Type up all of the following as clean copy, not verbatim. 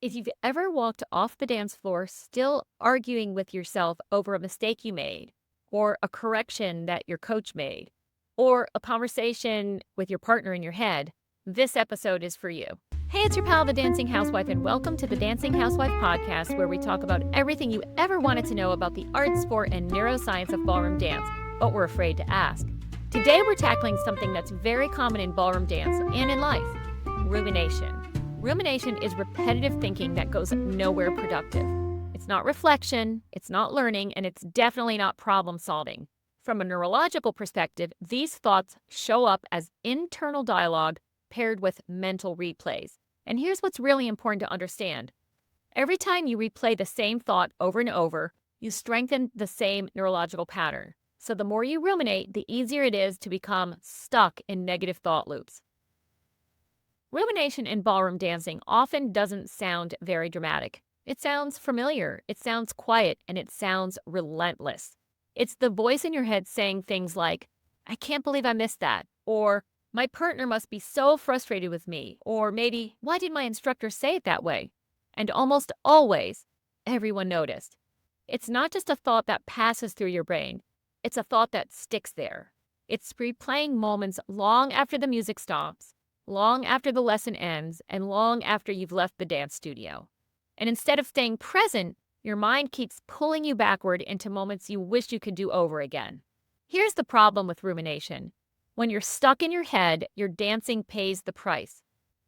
If you've ever walked off the dance floor still arguing with yourself over a mistake you made, or a correction that your coach made, or a conversation with your partner in your head, this episode is for you. Hey, it's your pal, the Dancing Housewife, and welcome to the Dancing Housewife podcast, where we talk about everything you ever wanted to know about the art, sport, and neuroscience of ballroom dance, but we're afraid to ask. Today, we're tackling something that's very common in ballroom dance and in life: rumination. Rumination is repetitive thinking that goes nowhere productive. It's not reflection, it's not learning, and it's definitely not problem solving. From a neurological perspective, these thoughts show up as internal dialogue paired with mental replays. And here's what's really important to understand. Every time you replay the same thought over and over, you strengthen the same neurological pattern. So the more you ruminate, the easier it is to become stuck in negative thought loops. Rumination in ballroom dancing often doesn't sound very dramatic. It sounds familiar, it sounds quiet, and it sounds relentless. It's the voice in your head saying things like, "I can't believe I missed that," or "My partner must be so frustrated with me," or maybe, "Why did my instructor say it that way?" And almost always, everyone noticed. It's not just a thought that passes through your brain, it's a thought that sticks there. It's replaying moments long after the music stops, long after the lesson ends, and long after you've left the dance studio. And instead of staying present, your mind keeps pulling you backward into moments you wish you could do over again. Here's the problem with rumination. When you're stuck in your head, your dancing pays the price.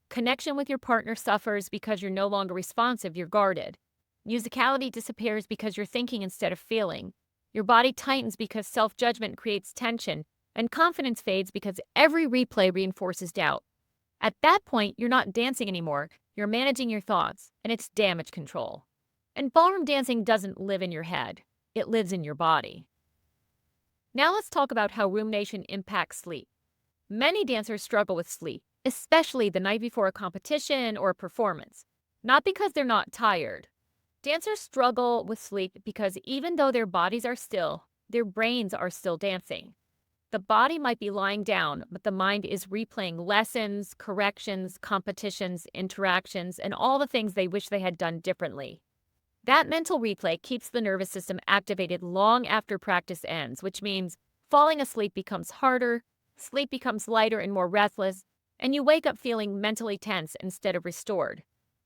Connection with your partner suffers because you're no longer responsive, you're guarded. Musicality disappears because you're thinking instead of feeling. Your body tightens because self-judgment creates tension, and confidence fades because every replay reinforces doubt. At that point, you're not dancing anymore, you're managing your thoughts, and it's damage control. And ballroom dancing doesn't live in your head, it lives in your body. Now let's talk about how rumination impacts sleep. Many dancers struggle with sleep, especially the night before a competition or a performance. Not because they're not tired. Dancers struggle with sleep because even though their bodies are still, their brains are still dancing. The body might be lying down, but the mind is replaying lessons, corrections, competitions, interactions, and all the things they wish they had done differently. That mental replay keeps the nervous system activated long after practice ends, which means falling asleep becomes harder, sleep becomes lighter and more restless, and you wake up feeling mentally tense instead of restored.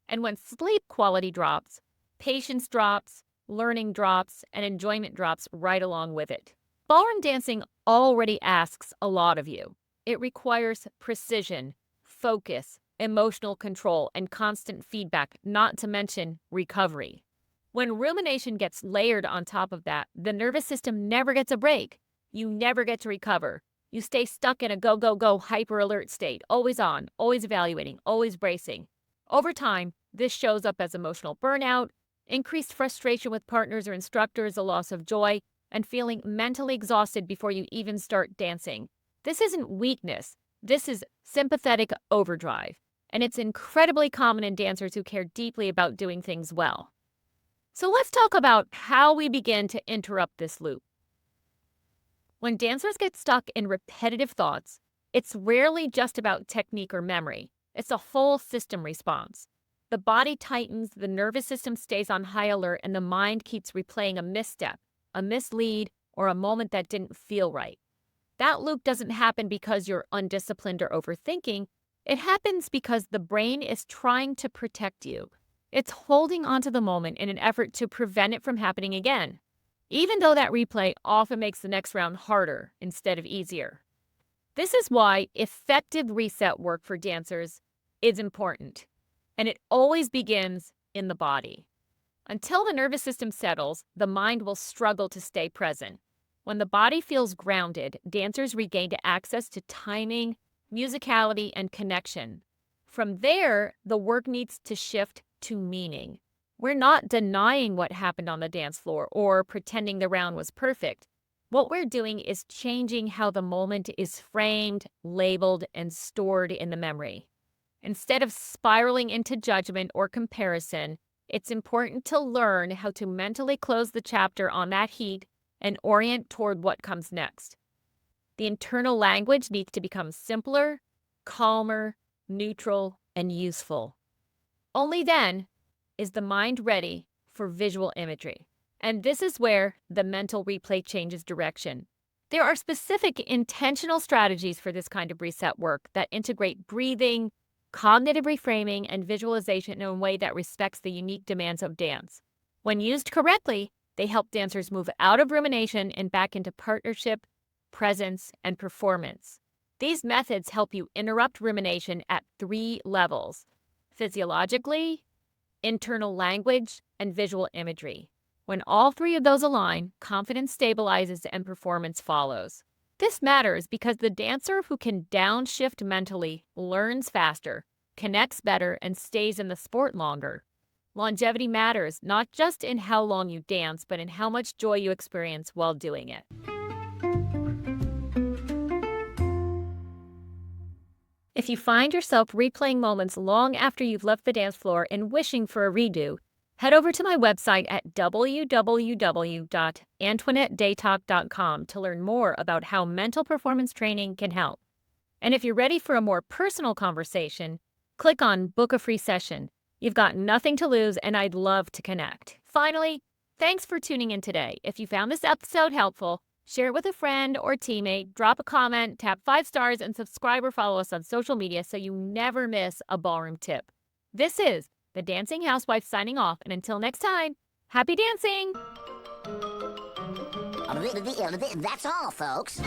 And when sleep quality drops, patience drops, learning drops, and enjoyment drops right along with it. Ballroom dancing already asks a lot of you. It requires precision, focus, emotional control, and constant feedback, not to mention recovery. When rumination gets layered on top of that, the nervous system never gets a break. You never get to recover. You stay stuck in a go, go, go, hyper alert state, always on, always evaluating, always bracing. Over time, this shows up as emotional burnout, increased frustration with partners or instructors, a loss of joy, and feeling mentally exhausted before you even start dancing. This isn't weakness. This is sympathetic overdrive. And it's incredibly common in dancers who care deeply about doing things well. So let's talk about how we begin to interrupt this loop. When dancers get stuck in repetitive thoughts, it's rarely just about technique or memory. It's a whole system response. The body tightens, the nervous system stays on high alert, and the mind keeps replaying a misstep, a mislead, or a moment that didn't feel right. That loop doesn't happen because you're undisciplined or overthinking. It happens because the brain is trying to protect you. It's holding onto the moment in an effort to prevent it from happening again, even though that replay often makes the next round harder instead of easier. This is why effective reset work for dancers is important, and it always begins in the body. Until the nervous system settles, the mind will struggle to stay present. When the body feels grounded, dancers regain access to timing, musicality, and connection. From there, the work needs to shift to meaning. We're not denying what happened on the dance floor or pretending the round was perfect. What we're doing is changing how the moment is framed, labeled, and stored in the memory. Instead of spiraling into judgment or comparison, it's important to learn how to mentally close the chapter on that heat and orient toward what comes next. The internal language needs to become simpler, calmer, neutral, and useful. Only then is the mind ready for visual imagery? And this is where the mental replay changes direction. There are specific intentional strategies for this kind of reset work that integrate breathing, cognitive reframing, and visualization in a way that respects the unique demands of dance. When used correctly, they help dancers move out of rumination and back into partnership, presence, and performance. These methods help you interrupt rumination at 3 levels: physiologically, internal language, and visual imagery. When all 3 of those align, confidence stabilizes and performance follows. This matters because the dancer who can downshift mentally learns faster, connects better, and stays in the sport longer. Longevity matters not just in how long you dance, but in how much joy you experience while doing it. If you find yourself replaying moments long after you've left the dance floor and wishing for a redo, head over to my website at www.antoinettedaytalk.com to learn more about how mental performance training can help. And if you're ready for a more personal conversation, click on Book a Free Session. You've got nothing to lose, and I'd love to connect. Finally, thanks for tuning in today. If you found this episode helpful, share it with a friend or teammate, drop a comment, tap 5 stars, and subscribe or follow us on social media so you never miss a ballroom tip. This is the Dancing Housewife signing off, and until next time, happy dancing! That's all, folks.